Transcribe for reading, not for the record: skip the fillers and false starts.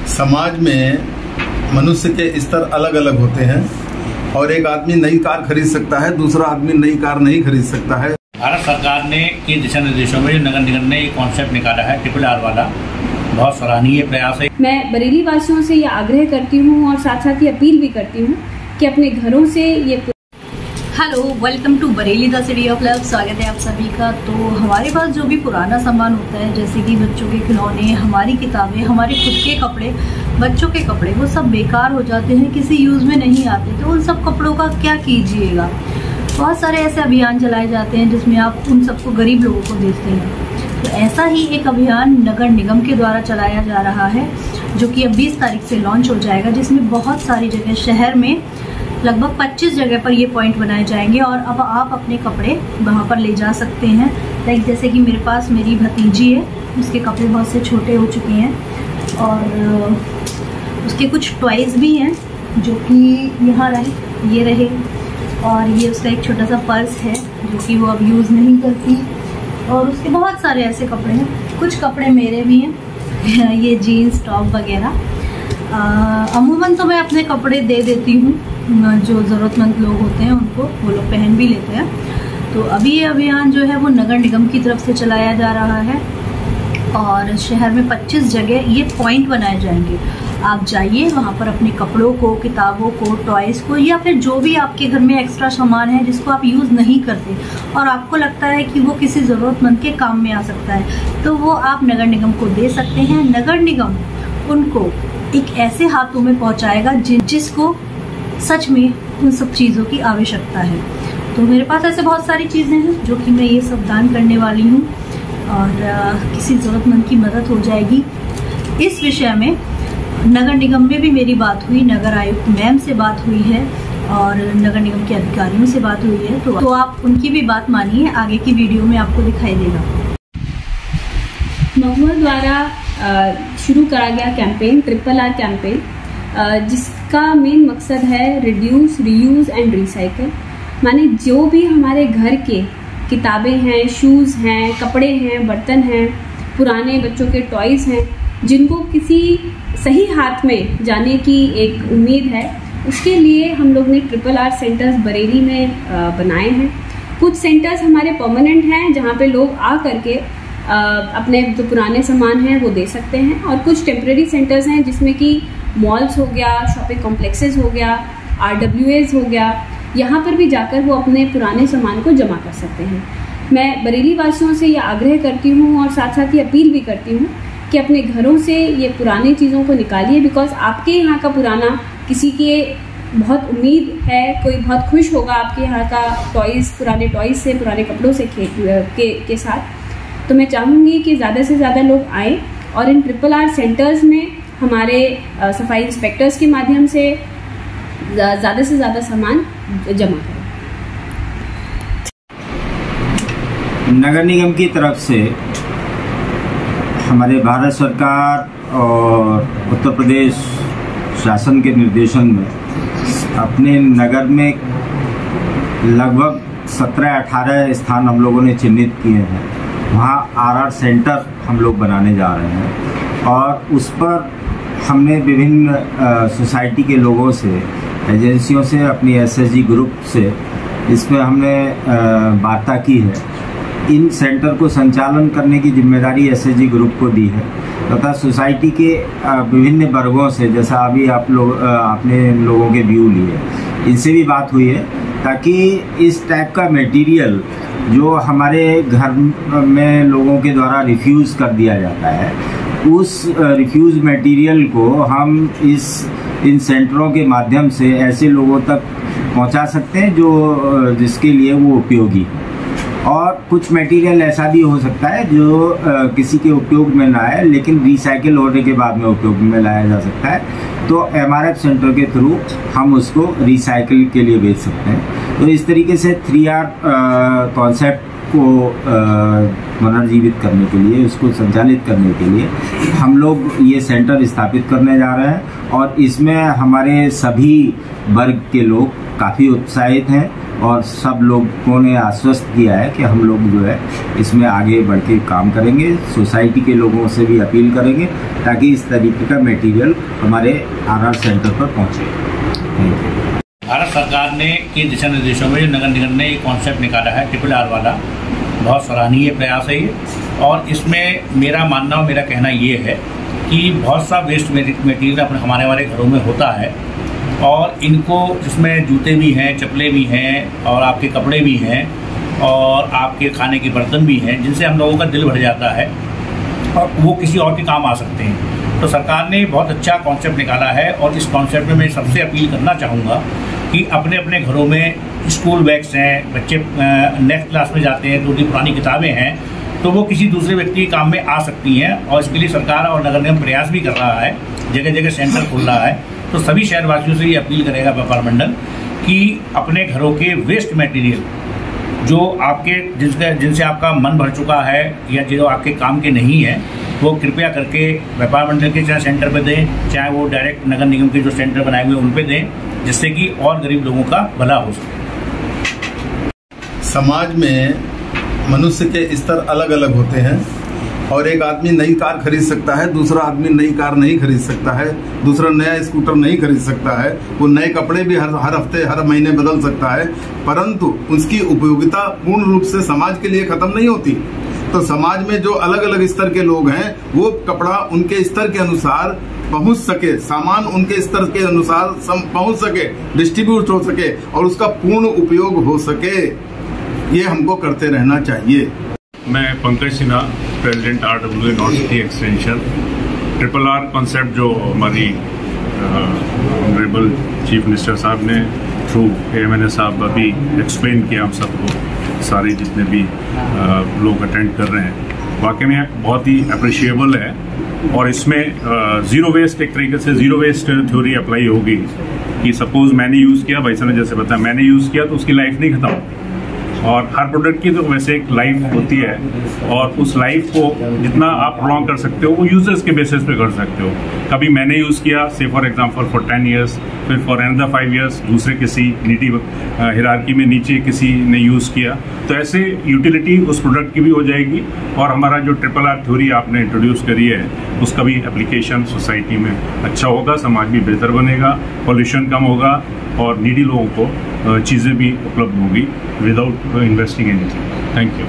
समाज में मनुष्य के स्तर अलग अलग होते हैं और एक आदमी नई कार खरीद सकता है, दूसरा आदमी नई कार नहीं खरीद सकता है। भारत सरकार ने इन दिशा निर्देशों में नगर निगम ने एक कॉन्सेप्ट निकाला है RRR वाला, बहुत सराहनीय प्रयास है। मैं बरेली वासियों से ये आग्रह करती हूँ और साथ साथ ये अपील भी करती हूँ कि अपने घरों से ये hello, welcome to Bareilly the city of love. स्वागत है आप सभी का। तो हमारे पास जो भी पुराना सामान होता है, जैसे कि बच्चों के खिलौने, हमारी किताबें, हमारे खुद के कपड़े, बच्चों के कपड़े, वो सब बेकार हो जाते हैं, किसी यूज़ में नहीं आते। तो उन सब कपड़ों का क्या कीजिएगा। बहुत सारे ऐसे अभियान चलाए जाते हैं जिसमें आप उन सबको गरीब लोगों को देते हैं। तो ऐसा ही एक अभियान नगर निगम के द्वारा चलाया जा रहा है, जो कि अब 20 तारीख से लॉन्च हो जाएगा, जिसमें बहुत सारी जगह शहर में लगभग 25 जगह पर ये पॉइंट बनाए जाएंगे और अब आप अपने कपड़े वहाँ पर ले जा सकते हैं। लाइक जैसे कि मेरे पास मेरी भतीजी है, उसके कपड़े बहुत से छोटे हो चुके हैं और उसके कुछ टॉयज़ भी हैं जो कि यहाँ रहे, ये रहे, और ये उसका एक छोटा सा पर्स है जो कि वो अब यूज़ नहीं करती, और उसके बहुत सारे ऐसे कपड़े हैं। कुछ कपड़े मेरे भी हैं, ये जीन्स टॉप वगैरह। अमूमन तो मैं अपने कपड़े दे देती हूँ, जो ज़रूरतमंद लोग होते हैं उनको, वो लोग पहन भी लेते हैं। तो अभी ये अभियान जो है वो नगर निगम की तरफ से चलाया जा रहा है और शहर में 25 जगह ये पॉइंट बनाए जाएंगे। आप जाइए वहाँ पर अपने कपड़ों को, किताबों को, टॉयज़ को, या फिर जो भी आपके घर में एक्स्ट्रा सामान है जिसको आप यूज़ नहीं करते और आपको लगता है कि वो किसी ज़रूरतमंद के काम में आ सकता है, तो वो आप नगर निगम को दे सकते हैं। नगर निगम उनको एक ऐसे हाथों में पहुँचाएगा जिसको सच में उन सब चीज़ों की आवश्यकता है। तो मेरे पास ऐसे बहुत सारी चीज़ें हैं जो कि मैं ये सब दान करने वाली हूँ और किसी ज़रूरतमंद की मदद हो जाएगी। इस विषय में नगर निगम में भी मेरी बात हुई, नगर आयुक्त मैम से बात हुई है और नगर निगम के अधिकारियों से बात हुई है। तो आप उनकी भी बात मानिए, आगे की वीडियो में आपको दिखाई देगा। महुआ द्वारा शुरू करा गया कैंपेन RRR कैंपेन, जिसका मेन मकसद है रिड्यूस, रीयूज़ एंड रिसाइकल। माने जो भी हमारे घर के किताबें हैं, शूज़ हैं, कपड़े हैं, बर्तन हैं, पुराने बच्चों के टॉयज़ हैं, जिनको किसी सही हाथ में जाने की एक उम्मीद है, उसके लिए हम लोग ने RRR सेंटर्स बरेली में बनाए हैं। कुछ सेंटर्स हमारे परमानेंट हैं जहाँ पे लोग आ करके अपने जो पुराने सामान हैं वो दे सकते हैं, और कुछ टेम्प्रेरी सेंटर्स हैं जिसमें कि मॉल्स हो गया, शॉपिंग कॉम्प्लेक्सेस हो गया, RWAs हो गया, यहाँ पर भी जाकर वो अपने पुराने सामान को जमा कर सकते हैं। मैं बरेली वासियों से ये आग्रह करती हूँ और साथ साथ ये अपील भी करती हूँ कि अपने घरों से ये पुरानी चीज़ों को निकालिए, बिकॉज आपके यहाँ का पुराना किसी के बहुत उम्मीद है, कोई बहुत खुश होगा आपके यहाँ का टॉयज़, पुराने टॉयज़ से, पुराने कपड़ों से के साथ। तो मैं चाहूँगी कि ज़्यादा से ज़्यादा लोग आएँ और इन RRR सेंटर्स में हमारे सफाई इंस्पेक्टर्स के माध्यम से ज़्यादा से ज़्यादा सामान जमा करें। नगर निगम की तरफ से हमारे भारत सरकार और उत्तर प्रदेश शासन के निर्देशन में अपने नगर में लगभग 17-18 स्थान हम लोगों ने चिन्हित किए हैं। वहाँ RR सेंटर हम लोग बनाने जा रहे हैं और उस पर हमने विभिन्न सोसाइटी के लोगों से, एजेंसियों से, अपनी SSG ग्रुप से इसमें हमने वार्ता की है। इन सेंटर को संचालन करने की जिम्मेदारी SSG ग्रुप को दी है तथा सोसाइटी के विभिन्न वर्गों से, जैसा अभी आपने लोगों के व्यू लिए, इनसे भी बात हुई है ताकि इस टाइप का मटेरियल जो हमारे घर में लोगों के द्वारा रिफ्यूज़ कर दिया जाता है, उस रिफ्यूज़ मटेरियल को हम इन सेंटरों के माध्यम से ऐसे लोगों तक पहुंचा सकते हैं जो जिसके लिए वो उपयोगी है। और कुछ मटेरियल ऐसा भी हो सकता है जो किसी के उपयोग में ना आए, लेकिन रिसाइकिल होने के बाद में उपयोग में लाया जा सकता है, तो MRF सेंटर के थ्रू हम उसको रिसाइकिल के लिए बेच सकते हैं। तो इस तरीके से 3R कॉन्सेप्ट को पुनर्जीवित करने के लिए, उसको संचालित करने के लिए हम लोग ये सेंटर स्थापित करने जा रहे हैं और इसमें हमारे सभी वर्ग के लोग काफ़ी उत्साहित हैं और सब लोगों ने आश्वस्त किया है कि हम लोग जो है इसमें आगे बढ़ के काम करेंगे। सोसाइटी के लोगों से भी अपील करेंगे ताकि इस तरीके का मटेरियल हमारे आरआर सेंटर पर पहुँचे। भारत सरकार ने के दिशा निर्देशों में जो नगर निगम ने एक कॉन्सेप्ट निकाला है RRR वाला, बहुत सराहनीय प्रयास है ये। और इसमें मेरा मानना और मेरा कहना ये है कि बहुत सा वेस्ट मटेरियल हमारे घरों में होता है और इनको जिसमें जूते भी हैं, चप्पलें भी हैं और आपके कपड़े भी हैं और आपके खाने के बर्तन भी हैं, जिनसे हम लोगों का दिल भर जाता है और वो किसी और के काम आ सकते हैं। तो सरकार ने बहुत अच्छा कॉन्सेप्ट निकाला है और इस कॉन्सेप्ट में मैं सबसे अपील करना चाहूँगा कि अपने अपने घरों में स्कूल बैग्स हैं, बच्चे नेक्स्ट क्लास में जाते हैं तो उनकी पुरानी किताबें हैं, तो वो किसी दूसरे व्यक्ति के काम में आ सकती हैं। और इसके लिए सरकार और नगर निगम प्रयास भी कर रहा है, जगह जगह सेंटर खोल रहा है। तो सभी शहरवासियों से ये अपील करेगा व्यापार मंडल कि अपने घरों के वेस्ट मटेरियल जो आपके जिनसे आपका मन भर चुका है या जो आपके काम के नहीं है, वो कृपया करके व्यापार मंडल के चाहे सेंटर पे दें, चाहे वो डायरेक्ट नगर निगम के जो सेंटर बनाए हुए उन पे दें, जिससे कि और गरीब लोगों का भला हो सके। समाज में मनुष्य के स्तर अलग अलग होते हैं और एक आदमी नई कार खरीद सकता है, दूसरा आदमी नई कार नहीं खरीद सकता है, दूसरा नया स्कूटर नहीं खरीद सकता है, वो नए कपड़े भी हर हफ्ते हर महीने बदल सकता है, परंतु उसकी उपयोगिता पूर्ण रूप से समाज के लिए खत्म नहीं होती। तो समाज में जो अलग अलग स्तर के लोग हैं वो कपड़ा उनके स्तर के अनुसार पहुंच सके, सामान उनके स्तर के अनुसार पहुंच सके, डिस्ट्रीब्यूट हो सके और उसका पूर्ण उपयोग हो सके, ये हमको करते रहना चाहिए। मैं Pankaj Sinha, president RWA north city extension. RRR concept जो हमारी ऑनरेबल चीफ मिनिस्टर साहब ने थ्रू AMNA साहब अभी एक्सप्लेन किया हम सबको, सारे जितने भी लोग अटेंड कर रहे हैं, वाकई में बहुत ही अप्रिशिएबल है। और इसमें ज़ीरो वेस्ट, एक तरीके से ज़ीरो वेस्ट थ्योरी अप्लाई होगी कि सपोज मैंने यूज़ किया, भाई साहब ने जैसे बताया, मैंने यूज़ किया तो उसकी लाइफ नहीं खत्म, और हर प्रोडक्ट की तो वैसे एक लाइफ होती है और उस लाइफ को जितना आप प्रोलॉन्ग कर सकते हो वो यूजर्स के बेसिस पे कर सकते हो। कभी मैंने यूज़ किया, से फॉर एग्जांपल फॉर 10 ईयर्स, फिर फॉर अनदर 5 ईयर्स दूसरे किसी नीटी हिरार्की में नीचे किसी ने यूज़ किया, तो ऐसे यूटिलिटी उस प्रोडक्ट की भी हो जाएगी। और हमारा जो RRR थ्योरी आपने इंट्रोड्यूस करी है उसका भी एप्लीकेशन सोसाइटी में अच्छा होगा, समाज भी बेहतर बनेगा, पॉल्यूशन कम होगा और नीडी लोगों को चीज़ें भी उपलब्ध होगी without investing anything. Thank you.